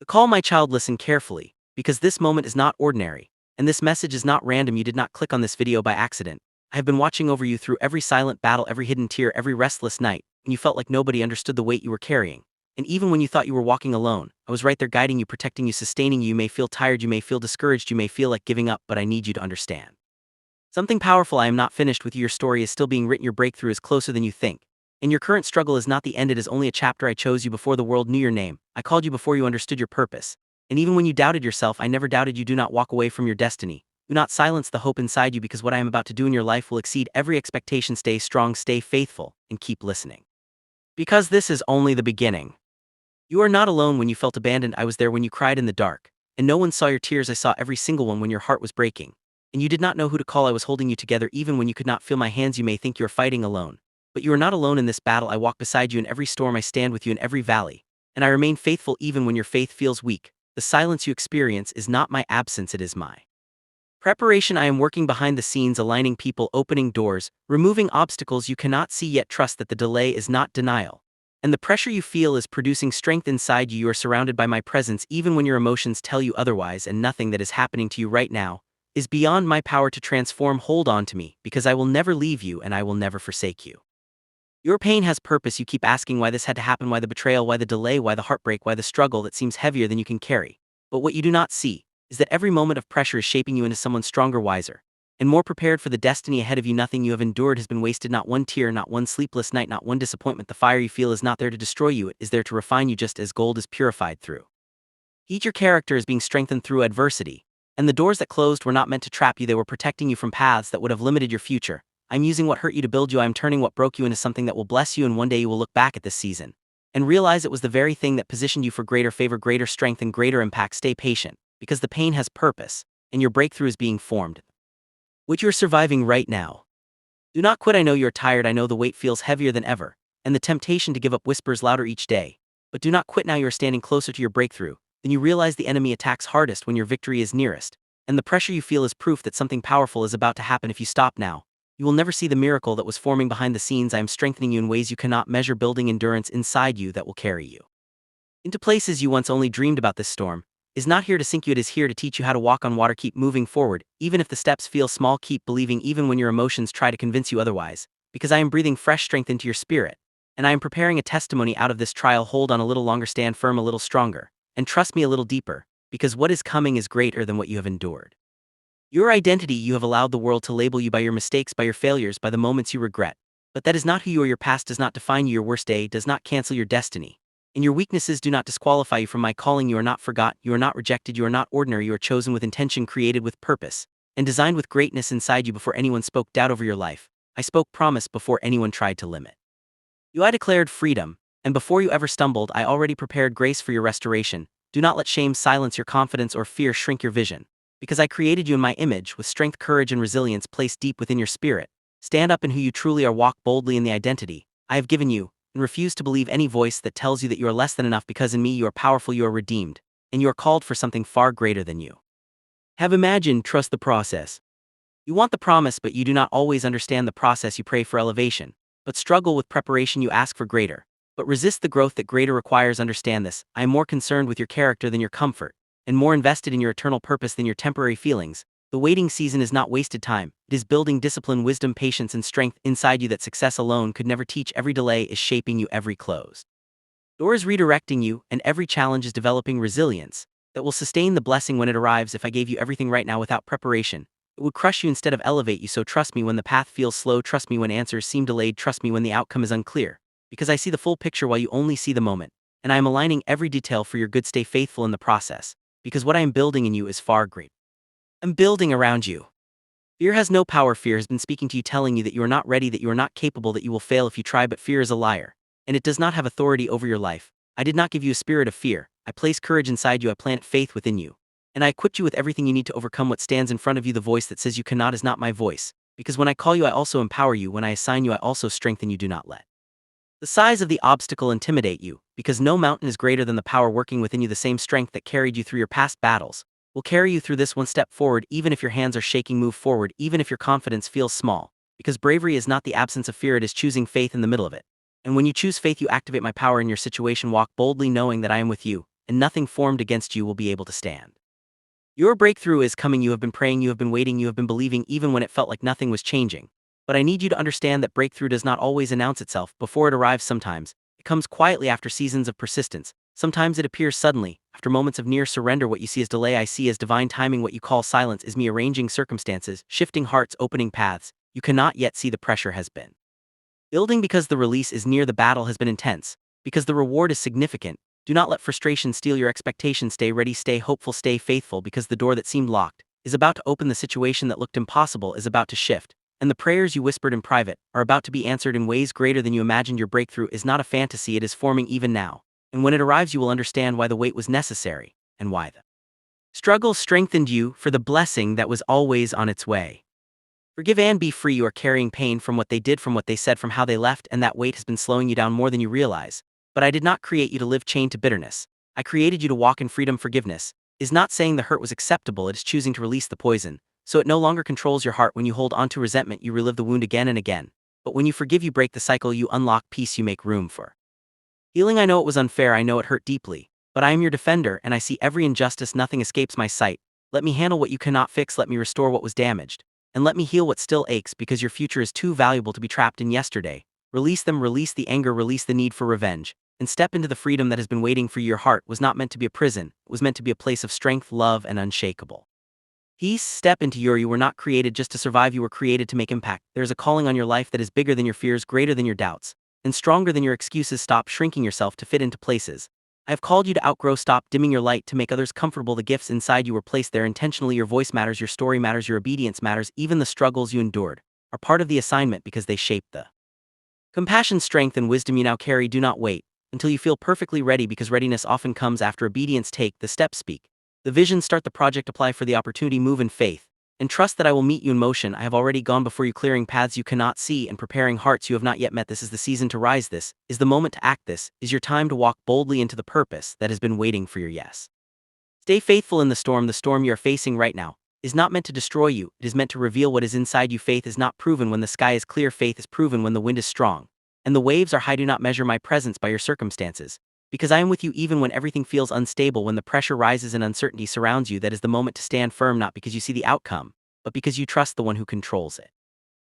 Call my child, listen carefully, because this moment is not ordinary, and this message is not random. You did not click on this video by accident. I have been watching over you through every silent battle, every hidden tear, every restless night, when you felt like nobody understood the weight you were carrying. And even when you thought you were walking alone, I was right there guiding you, protecting you, sustaining you. You may feel tired, you may feel discouraged, you may feel like giving up, but I need you to understand something powerful. I am not finished with you. Your story is still being written. Your breakthrough is closer than you think. And your current struggle is not the end, it is only a chapter. I chose you before the world knew your name. I called you before you understood your purpose. And even when you doubted yourself, I never doubted you. Do not walk away from your destiny. Do not silence the hope inside you, because what I am about to do in your life will exceed every expectation. Stay strong, stay faithful, and keep listening. Because this is only the beginning. You are not alone when you felt abandoned. I was there when you cried in the dark. And no one saw your tears. I saw every single one when your heart was breaking. And you did not know who to call. I was holding you together even when you could not feel my hands. You may think you are fighting alone, but you are not alone in this battle. I walk beside you in every storm. I stand with you in every valley. And I remain faithful even when your faith feels weak. The silence you experience is not my absence, it is my preparation. I am working behind the scenes, aligning people, opening doors, removing obstacles you cannot see yet. Trust that the delay is not denial. And the pressure you feel is producing strength inside you. You are surrounded by my presence even when your emotions tell you otherwise, and nothing that is happening to you right now is beyond my power to transform. Hold on to me, because I will never leave you and I will never forsake you. Your pain has purpose. You keep asking why this had to happen, why the betrayal, why the delay, why the heartbreak, why the struggle that seems heavier than you can carry. But what you do not see is that every moment of pressure is shaping you into someone stronger, wiser, and more prepared for the destiny ahead of you. Nothing you have endured has been wasted. Not one tear, not one sleepless night, not one disappointment. The fire you feel is not there to destroy you, it is there to refine you, just as gold is purified through heat. Your character is being strengthened through adversity. And the doors that closed were not meant to trap you, they were protecting you from paths that would have limited your future. I'm using what hurt you to build you. I am turning what broke you into something that will bless you, and one day you will look back at this season and realize it was the very thing that positioned you for greater favor, greater strength, and greater impact. Stay patient, because the pain has purpose, and your breakthrough is being formed, which you're surviving right now. Do not quit. I know you're tired. I know the weight feels heavier than ever, and the temptation to give up whispers louder each day. But do not quit. Now you are standing closer to your breakthrough. Then you realize the enemy attacks hardest when your victory is nearest. And the pressure you feel is proof that something powerful is about to happen. If you stop now, you will never see the miracle that was forming behind the scenes. I am strengthening you in ways you cannot measure, building endurance inside you that will carry you into places you once only dreamed about. This storm is not here to sink you, it is here to teach you how to walk on water. Keep moving forward, even if the steps feel small. Keep believing even when your emotions try to convince you otherwise, because I am breathing fresh strength into your spirit, and I am preparing a testimony out of this trial. Hold on a little longer, stand firm a little stronger, and trust me a little deeper, because what is coming is greater than what you have endured. Your identity, you have allowed the world to label you by your mistakes, by your failures, by the moments you regret. But that is not who you are. Your past does not define you. Your worst day does not cancel your destiny. And your weaknesses do not disqualify you from my calling. You are not forgotten. You are not rejected. You are not ordinary. You are chosen with intention, created with purpose, and designed with greatness inside you. Before anyone spoke doubt over your life, I spoke promise. Before anyone tried to limit you, I declared freedom. And before you ever stumbled, I already prepared grace for your restoration. Do not let shame silence your confidence or fear shrink your vision, because I created you in my image, with strength, courage, and resilience placed deep within your spirit. Stand up in who you truly are. Walk boldly in the identity I have given you, and refuse to believe any voice that tells you that you are less than enough, because in me you are powerful, you are redeemed, and you are called for something far greater than you have imagined. Trust the process. You want the promise, but you do not always understand the process. You pray for elevation, but struggle with preparation. You ask for greater, but resist the growth that greater requires. Understand this: I am more concerned with your character than your comfort, and more invested in your eternal purpose than your temporary feelings. The waiting season is not wasted time, it is building discipline, wisdom, patience, and strength inside you that success alone could never teach. Every delay is shaping you, every closed door is redirecting you, and every challenge is developing resilience that will sustain the blessing when it arrives. If I gave you everything right now without preparation, it would crush you instead of elevate you. So trust me when the path feels slow, trust me when answers seem delayed, trust me when the outcome is unclear, because I see the full picture while you only see the moment, and I am aligning every detail for your good. Stay faithful in the process, because what I am building in you is far greater. I'm building around you. Fear has no power. Fear has been speaking to you, telling you that you are not ready, that you are not capable, that you will fail if you try. But fear is a liar, and it does not have authority over your life. I did not give you a spirit of fear. I place courage inside you. I plant faith within you, and I equipped you with everything you need to overcome what stands in front of you. The voice that says you cannot is not my voice, because when I call you, I also empower you. When I assign you, I also strengthen you. Do not let the size of the obstacle intimidate you, because no mountain is greater than the power working within you. The same strength that carried you through your past battles will carry you through this one. Step forward, even if your hands are shaking. Move forward, even if your confidence feels small, because bravery is not the absence of fear, it is choosing faith in the middle of it. And when you choose faith, you activate my power in your situation. Walk boldly knowing that I am with you, and nothing formed against you will be able to stand. Your breakthrough is coming. You have been praying, you have been waiting, you have been believing even when it felt like nothing was changing. But I need you to understand that breakthrough does not always announce itself before it arrives sometimes. It comes quietly after seasons of persistence. Sometimes it appears suddenly, after moments of near surrender. What you see as delay, I see as divine timing. What you call silence is me arranging circumstances, shifting hearts, opening paths. You cannot yet see the pressure has been building because the release is near. The battle has been intense, because the reward is significant. Do not let frustration steal your expectations. Stay ready, stay hopeful, stay faithful, because the door that seemed locked is about to open. The situation that looked impossible is about to shift, and the prayers you whispered in private are about to be answered in ways greater than you imagined. Your breakthrough is not a fantasy, it is forming even now. And when it arrives, you will understand why the wait was necessary, and why the struggle strengthened you for the blessing that was always on its way. Forgive and be free. You are carrying pain from what they did, from what they said, from how they left, and that weight has been slowing you down more than you realize. But I did not create you to live chained to bitterness. I created you to walk in freedom. Forgiveness is not saying the hurt was acceptable, it is choosing to release the poison, so it no longer controls your heart. When you hold on to resentment, you relive the wound again and again. But when you forgive, you break the cycle, you unlock peace, you make room for healing. I know it was unfair, I know it hurt deeply, but I am your defender, and I see every injustice. Nothing escapes my sight. Let me handle what you cannot fix, let me restore what was damaged, and let me heal what still aches, because your future is too valuable to be trapped in yesterday. Release them, release the anger, release the need for revenge, and step into the freedom that has been waiting for you. Your heart was not meant to be a prison, it was meant to be a place of strength, love, and unshakable peace. Step into you were not created just to survive, you were created to make impact. There is a calling on your life that is bigger than your fears, greater than your doubts, and stronger than your excuses. Stop shrinking yourself to fit into places I have called you to outgrow. Stop dimming your light to make others comfortable. The gifts inside you were placed there intentionally. Your voice matters, your story matters, your obedience matters. Even the struggles you endured are part of the assignment, because they shape the compassion, strength, and wisdom you now carry. Do not wait until you feel perfectly ready, because readiness often comes after obedience. Take the step, speak the vision, start the project, apply for the opportunity, move in faith, and trust that I will meet you in motion. I have already gone before you, clearing paths you cannot see and preparing hearts you have not yet met. This is the season to rise. This is the moment to act. This is your time to walk boldly into the purpose that has been waiting for your yes. Stay faithful in the storm. The storm you are facing right now is not meant to destroy you, it is meant to reveal what is inside you. Faith is not proven when the sky is clear, faith is proven when the wind is strong and the waves are high. Do not measure my presence by your circumstances, because I am with you even when everything feels unstable. When the pressure rises and uncertainty surrounds you, that is the moment to stand firm, not because you see the outcome, but because you trust the one who controls it.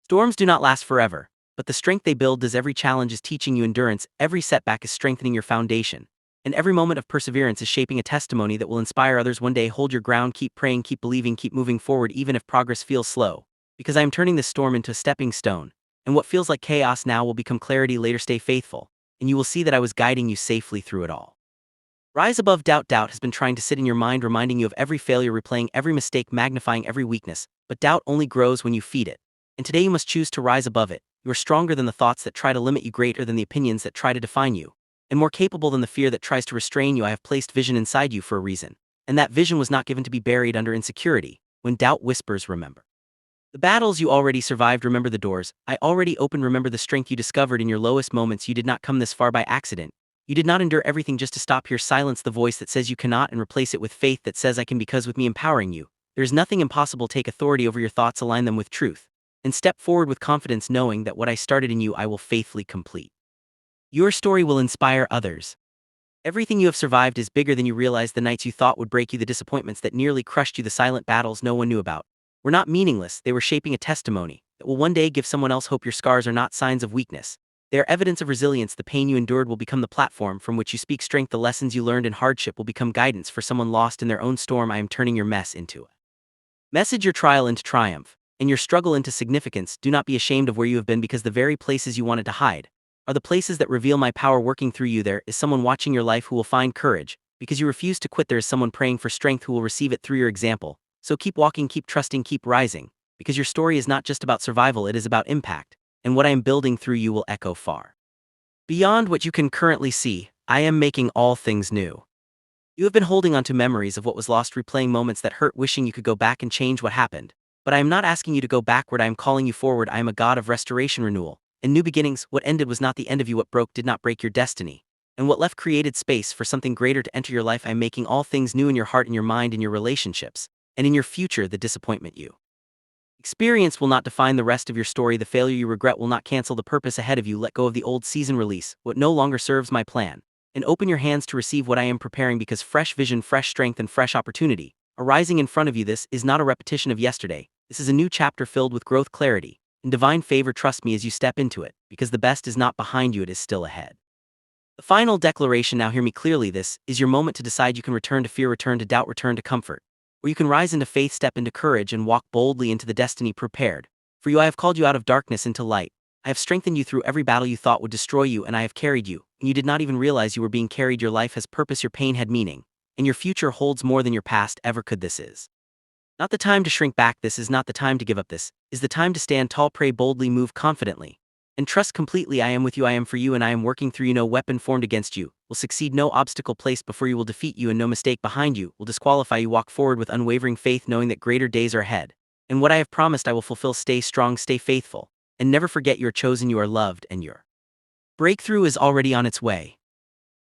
Storms do not last forever, but the strength they build does. Every challenge is teaching you endurance, every setback is strengthening your foundation, and every moment of perseverance is shaping a testimony that will inspire others one day. Hold your ground, keep praying, keep believing, keep moving forward even if progress feels slow, because I am turning this storm into a stepping stone, and what feels like chaos now will become clarity later. Stay faithful, and you will see that I was guiding you safely through it all. Rise above doubt. Doubt has been trying to sit in your mind, reminding you of every failure, replaying every mistake, magnifying every weakness, but doubt only grows when you feed it. And today you must choose to rise above it. You are stronger than the thoughts that try to limit you, greater than the opinions that try to define you, and more capable than the fear that tries to restrain you. I have placed vision inside you for a reason, and that vision was not given to be buried under insecurity. When doubt whispers, remember the battles you already survived. Remember the doors I already opened. Remember the strength you discovered in your lowest moments. You did not come this far by accident. You did not endure everything just to stop here. Silence the voice that says you cannot and replace it with faith that says I can, because with me empowering you, there is nothing impossible. Take authority over your thoughts, align them with truth, and step forward with confidence, knowing that what I started in you I will faithfully complete. Your story will inspire others. Everything you have survived is bigger than you realize. The nights you thought would break you, the disappointments that nearly crushed you, the silent battles no one knew about, were not meaningless. They were shaping a testimony that will one day give someone else hope. Your scars are not signs of weakness. They are evidence of resilience. The pain you endured will become the platform from which you speak strength. The lessons you learned in hardship will become guidance for someone lost in their own storm. I am turning your mess into a message, your trial into triumph, and your struggle into significance. Do not be ashamed of where you have been, because the very places you wanted to hide are the places that reveal my power working through you. There is someone watching your life who will find courage because you refuse to quit. There is someone praying for strength who will receive it through your example. So keep walking, keep trusting, keep rising, because your story is not just about survival, it is about impact, and what I am building through you will echo far beyond what you can currently see. I am making all things new. You have been holding on to memories of what was lost, replaying moments that hurt, wishing you could go back and change what happened. But I am not asking you to go backward, I am calling you forward. I am a God of restoration, renewal, and new beginnings. What ended was not the end of you, what broke did not break your destiny, and what left created space for something greater to enter your life. I am making all things new in your heart, in your mind, in your relationships, and in your future. The disappointment you experience will not define the rest of your story. The failure you regret will not cancel the purpose ahead of you. Let go of the old season, release what no longer serves my plan, and open your hands to receive what I am preparing because fresh vision, fresh strength, and fresh opportunity are rising in front of you. This is not a repetition of yesterday. This is a new chapter filled with growth, clarity, and divine favor. Trust me as you step into it, because the best is not behind you, it is still ahead. The final declaration, now hear me clearly, this is your moment to decide. You can return to fear, return to doubt, return to comfort. Or you can rise into faith, step into courage, and walk boldly into the destiny prepared. For you I have called you out of darkness into light. I have strengthened you through every battle you thought would destroy you, and I have carried you, and you did not even realize you were being carried. Your life has purpose, your pain had meaning, and your future holds more than your past ever could. This is not the time to shrink back, this is not the time to give up, this is the time to stand tall, pray boldly, move confidently, and trust completely. I am with you, I am for you, and I am working through you. No weapon formed against you will succeed, no obstacle placed before you will defeat you, and no mistake behind you will disqualify you. Walk forward with unwavering faith, knowing that greater days are ahead, and what I have promised I will fulfill. Stay strong, stay faithful, and never forget you are chosen, you are loved, and your breakthrough is already on its way.